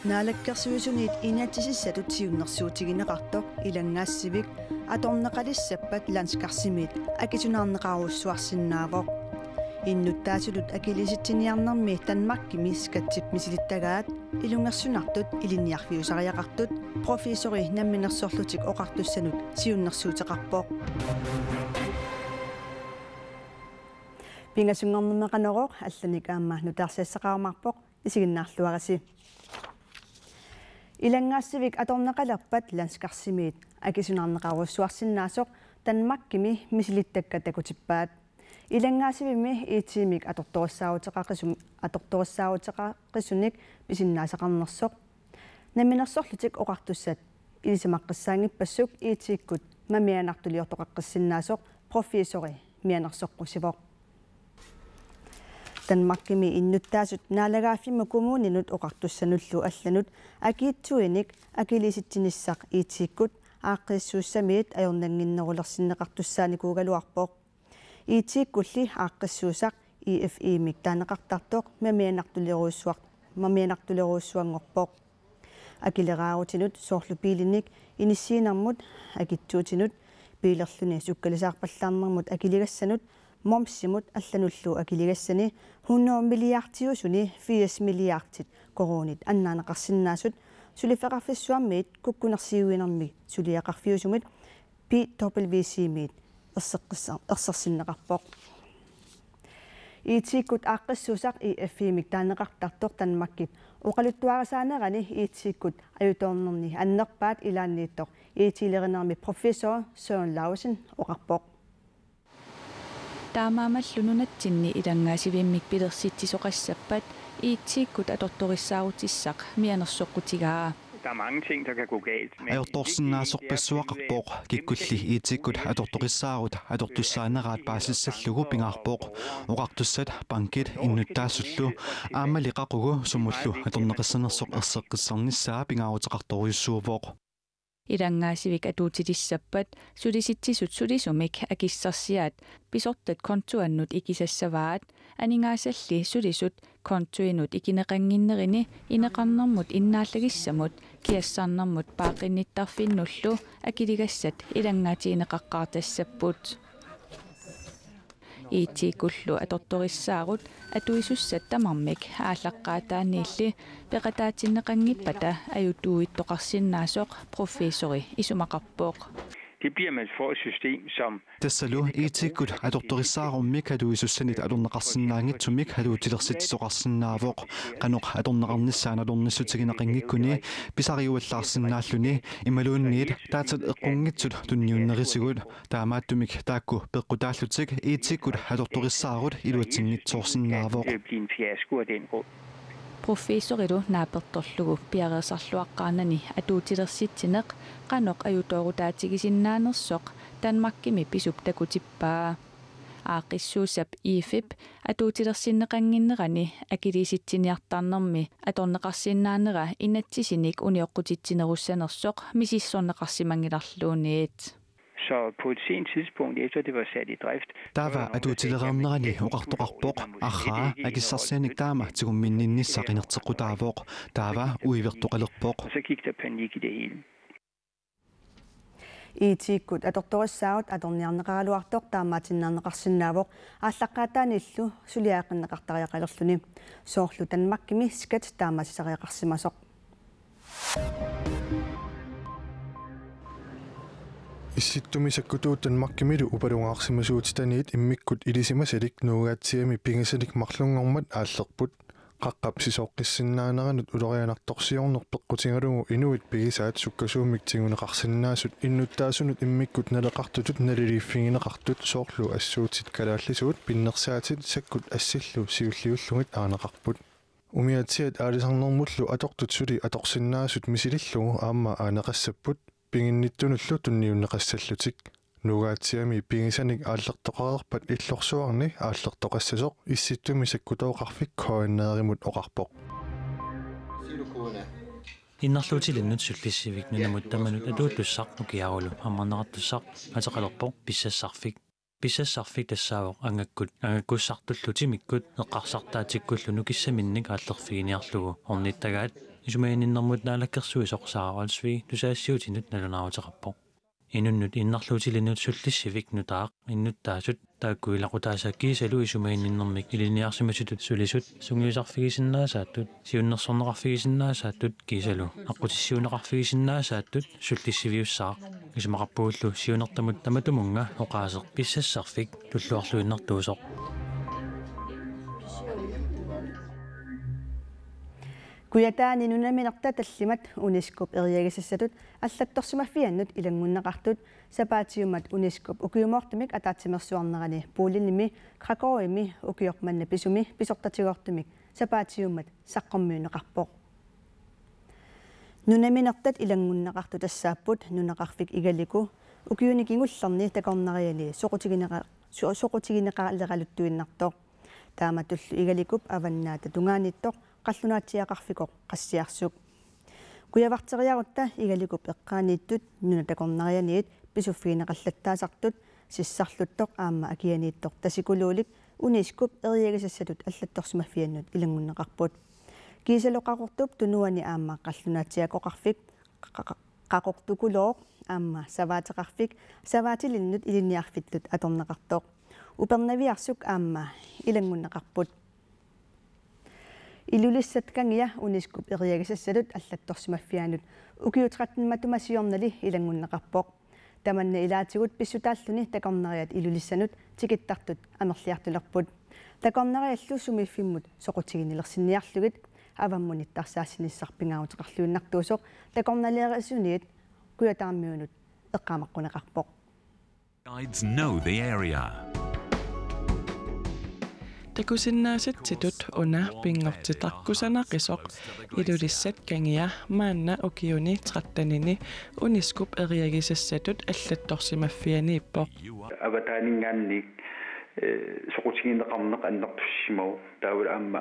Naalakkersuusuniit inaatississatut siunnersuutigineqartoq ilangaassivik atorneqalissappat landskarsimit akisunaarneqaruussuarsinnaavoq innuttaasulut akilisitsiniarnermi tanmarkimi skatsip misilittagaat ilungersunartut ilinniarfiusariaqartut professori namminersorlutik oqartussanut siunnersuuteqarpoq pingasunngornerneqaneroq allanik aamma nutaarsiassaqarumarpoq isiginnaarluarasi Ilangaassivik atorneqalerpat landskarsimit akisunaarneqaruussuarsinnaasoq tanmakkimi misilittakka takutippaat Ilangaassivimi iitiimik atortorissaarutеқаққисуник писиннаасақарнерсоқ наминерсорлутик оқартуссат илисамаққиссаангиппассук иитииккут мамианартулиортоқаққиссиннаасоқ профессори мианерсоққусивоқ Danmarkimi innuttaasut naalagaaffimmu kommuninut oqartussanullu allanut akiitsuinik akilisitsinissaq iitiikkut aaqqissuussamiit ajornanginnerulersinneqartussaanikuugaluarpoq iitiikkulli aaqqissuusaq EFE-mik taaneqartartoq mamianartuleruussuangorpoq akileraarutinud soorlupiilinik inissiinarmut akitsuutinut piilerluni sukkalisaarpallaarnermut akiligassanut momsimut allanullu akiligassani 100 milliardiusuni 80 milliardit koronit annaaneqarsinnaasut sulifeqarfissuarmiit kukkunersiuinermi suliaqarfiusumit PWC-miit ersersinneqarpoq iitiikkut aaqqissuusaq EFE-mik taaneqartartoq tanmakkip oqaluttuarasaanerani iitiikkut ajutoornerni annerpaat ilaanniittoq iitiilerinermi professor Søren Lausen oqarpoq Taamaamallununatinni ilangaasivimmik pilersitsisoqassappat iitsiikkut atortorissaarutissaaq mianersoqqutigaa Der er mange ting, der kan gå galt. Ajortorsinnaasорпассуақарпоқ киккулли иитиккут аторториссаарут аторtussaaneраат паасиссаллугу пингарпоқ оқартуссат банкит иннуттаассуллу аамалиқақугу сумуллу аторнеқиссанерсоқ ерсеққиссарниссаа пингаарутеқарторюссуувоқ Ilangaasivik atuutitissappat sulisitsisut sulisumik akissarsiaat pisortat kontuannut ikisassavaat aningaassalli sulisut kontuinut ikineqanginnerini ineqarnermut innaallagissamut kiassarnermut paaqinnittарфиннуллу akiligassat ilangaatiineqaqqaartassapпут iitiikullu atortorissаарut atuisussat tamarmik ааllaqqaataaniilli peqataatineqanngipпата ajutuuittoqarsinnaasoq professori isumaqarpoq Det bliver man får et system som Tassalu iitikkut atortorissaarummik haluisussanit alunneqarsinnaangitsumik haluutilersitsoqarsinnaavoq qanoq atorneqarnissaanalornissutigineqangikkuni pisariuallaarsinnaalluni imaluunniit taatat eqqungitsut tunniunnerisigut taamaattumik taakku peqqutaallutik iitikkut atortorissaarut iluatinngitsoorsinnaavoq blive en fiasko af den grund. Professorilu naapertorlugu piareersarluaqqaanani atuutilersitsineq qanoq ajutoorutaatigisinnaanерсоq tanmakkimi pisup takutippaa aaqissuusap IFIP atuutilersinneqanginnerani akilisitsiniartarnermi atorneqarsinnaanera inatsisinik unioqqutitsinerussanersoq misissorneqarsimangilarluuniit Så på et sent tidspunkt, efter det var sat i drift, Tava atuutilereernerani oqartoqarpoq arraa akissarsianik taama tigumminninnissaq Tava uivertoqalerpoq og så gik der panik i det hele. iitiikkut atortorissaarut atorniarneqaraluartoq taamaatinnaarneqarsinnaavoq ааllaqqaataanillu suliaaqinneqartariaqalerluni soorlu tanmakkimi skat taamasisariaqarsimasoq Issittumisakkutuut tanmakkimilu upalungaarsimasuutitaniit immikkut ilisimasalik nuugaatsiami pingasanik marlungormat aallerput qaqqapsisoqqissinnaanеранут ulorianartorsiornerpeqqutingalugu inuit pigisaat sukkasuumik tinguneqarsinnaasut innuttaasунут иммиккут налеқартутут налилииффигинеқартут соорлу ассуутит калааллисуут пиннерсаатит саккут ассиллу сиуллиуллугит аанеқарпут умиатсиат аалисарнэрмуллу атортут сули аторсиннаасут мисилиллугу аама аанеқассаппут пингинниттунуллу тунниуннеқассаллутик нугаатсиами пигисаник ааллертоқарерпат иллорсуарни ааллертоқассасоқ исситтумисаккутооқарфик коаннееримут оқарпоқ иннарлуутилиннут суллиссивик нунамут таманут атууттуссақ нукиарулу аммарнеқартуссақ атеқалерпоқ писсассарфик Pissassarfik tassaawoq angakkussartullutimikut eqqarsartaatikkуллуну киссаминник ааллерфигиниарлугу орниттагаат исумаининнэрмут наалаккерсуи соқсааралсви тусаассиутинут налунааутеқарпо инуннут иннарлуутилинут суллиссивик нутаақ иннуттаасут тааккуилақутаасаккиисалу исумаининнэрмик илиниарсиматутут сулисут сунгиусарфигисиннаасааттут сиуннерсорнеқарфигисиннаасааттут киисалу аққутиссиунеқарфигисиннаасааттут суллиссивиуссаа исумақарпууллу сиунертамут таматумунга оqaасеқ писсассарфик туллуарлуиннартуусоқ Kuyataani nunaminerta tallimat Unescop eriagisassatut аллатторсимаффианнут илангуннеқартут сапаатиумат Unescop укиумоортумик атаатсимерсуарнерани пуулинними кракоими укиорманна писуми писортатигоортумик сапаатиумат саққормиунеқарпоқ нунаминертат илангуннеқарту тассааппут нунеқарфик игалику укиуникингуллерни такорнариали соқутигинеқалералуттуиннартоқ тааматуллу игаликуп аваннаата тунгаанниттоқ qallunaatiaqarfikoq qassiarsuq kuyavартериарутта игаликуп эққаанииттут нуна такорнарианиит писуффигинеқаллаттаасартут сиссарлуттоқ аама акианииттоқ тасикулуулик Unescop эриагисассатут аллатторсимаффианнут илангуннеқарпут кисалоқақортуп тунуани аама қаллунаатиақоқарфик қақортукулооқ аама саваатеқарфик саваатилиннут илиниарфитлут аторнеқартоқ упернавиарсук аама илангуннеқарпут илулиссаткангия Unescop эриагисассалут аллатторсимаффианут укиутратнматумасиорнали илангуннеқарпоқ таманна илаатигут писсутааллуни такорнариат илулиссанут тикиттартут амерлиартулерпут такорнариаллу сумиффиммут соқутигинилерсинниарлугит аваммуниттарсаассиниссарпингаарутеқарлуиннартуусоқ такорналиарасуниит куятаармиунут эққаамаққунеқарпоқ Guides know the area. Takusinnaasitsitut una pingortitarkusanaqqisoq ilulissat kangia maanna ukiuni trattanini Unescop eriagisassatut аллатторсимаффианииппоқ аватаанингааник соқутигинеқарнеқ аннертуссимау таавал аама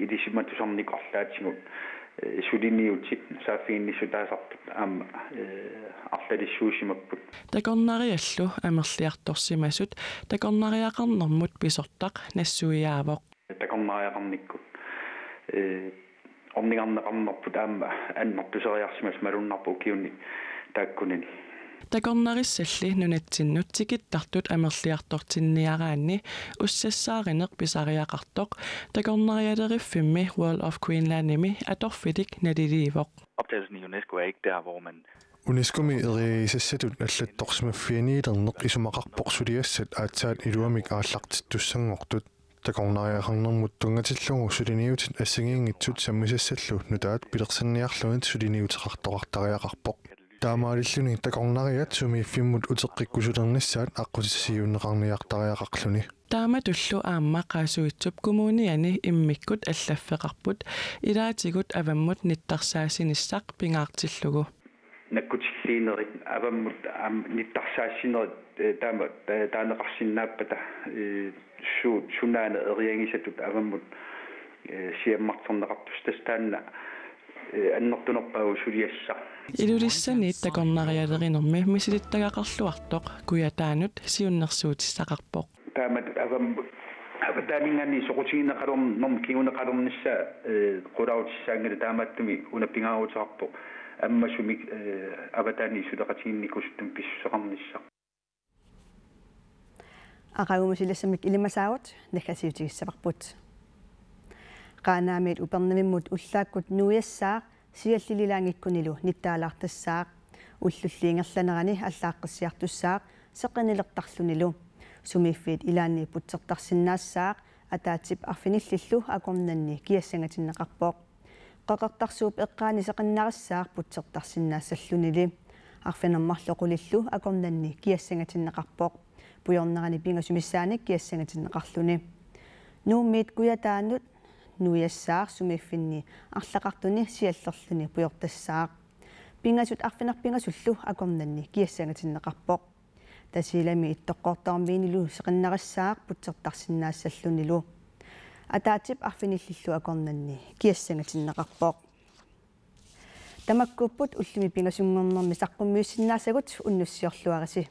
илисиматусарникорлаатигут сулиниутик сааффигинниссутаасартут аама арлалиссуусимаппут такорнариаллу амерлиарторсимасут такорнариақарнэрмут писортақ нассуиаавоқ такорнариақарниккут орнигарнеқарнерпут аама аннертусериарсимас малуннарпу киунни тааккунани такорнариссалли нунатсиннут тикиттартут амерлиартортинниараанни уссассааринеқ писариақартоқ такорнариалериффимми World of Queenlandimi аторфилик налиливоқ Optagelsen i UNESCO er ikke der, hvor man Unescomi eriagisassatut аллатторсимаффианиилернеқ исумақарпоқсулиассат аатсаат илуамик ааллартиттуссангортут такорнариақарнэрмут тунгатиллугу сулиниутит ассагиингитсут саммисассаллу нутаат пилерсанниарлугит сулиниутеқартоқартариақарпоқ таамаалиллуни такорнариат сумииффиммут утеққиккусулернissaат аққутиссиуннеқарниартариақарлуни тааматуллу аама qaasuitsуп кумууниани иммиккут аллаффеқарпут илаатигут аваммут ниттарсаасиниссақ пингаартиллугу наккутиллиинерит аваммут ниттарсаассинерит таама таанеқарсиннааппата сунаана эриагисатут аваммут сиаммартернеқартус тастаанна аннертунерпау сулиасса илулиссани такорнариалеринерми мисилиттагақарлуартоқ куятаанут сиуннерсуутиссақарпоқ таамат аватаалингани соқутигинеқалорнерм кигунеқалорнisса қулаутиссаангали таамааттуми унаппингаарутеқарпо аммасумик аватаани сулеқатигинникусуттум писсусеқарнisса ақагумусилассамик илимасаавут накасиутигиссаварпут qanaamiit upernavimmut ullaakkut nuiassaaq siallililangikkunnilu nittaalaartassaaq ullulliingerlanerani allaaqqissiartussaaq seqinilertarlunilu sumiiffiit ilaanni putsertarsinnaassaaq ataatip arfinillillu akornanni kiassangatinneqarpoq qaqertarsuup eqqaani seqinnarassaaq putsertarsinnaassallunili arfinermarloqulillu akornanni kiassangatinneqarpoq pujornerani pingasumissaanik kiassangatinneqarluni nuummiit kuyataanut nuiassaaq sumiffinni арлақартуни сиаллерлуни пуйортассаақ пингасут арфинерпингаsullu акорнанни киассангатиннеқарпоқ тасилами иттоққортаармиинилу сеқиннарассаақ путсертарсиннаассаллунилу атаатип арфиниллиллу акорнанни киассангатиннеқарпоқ тамаккуппут уллими пингасунгорнэрми саққуммиуссиннаасагут уннуссиорлуараси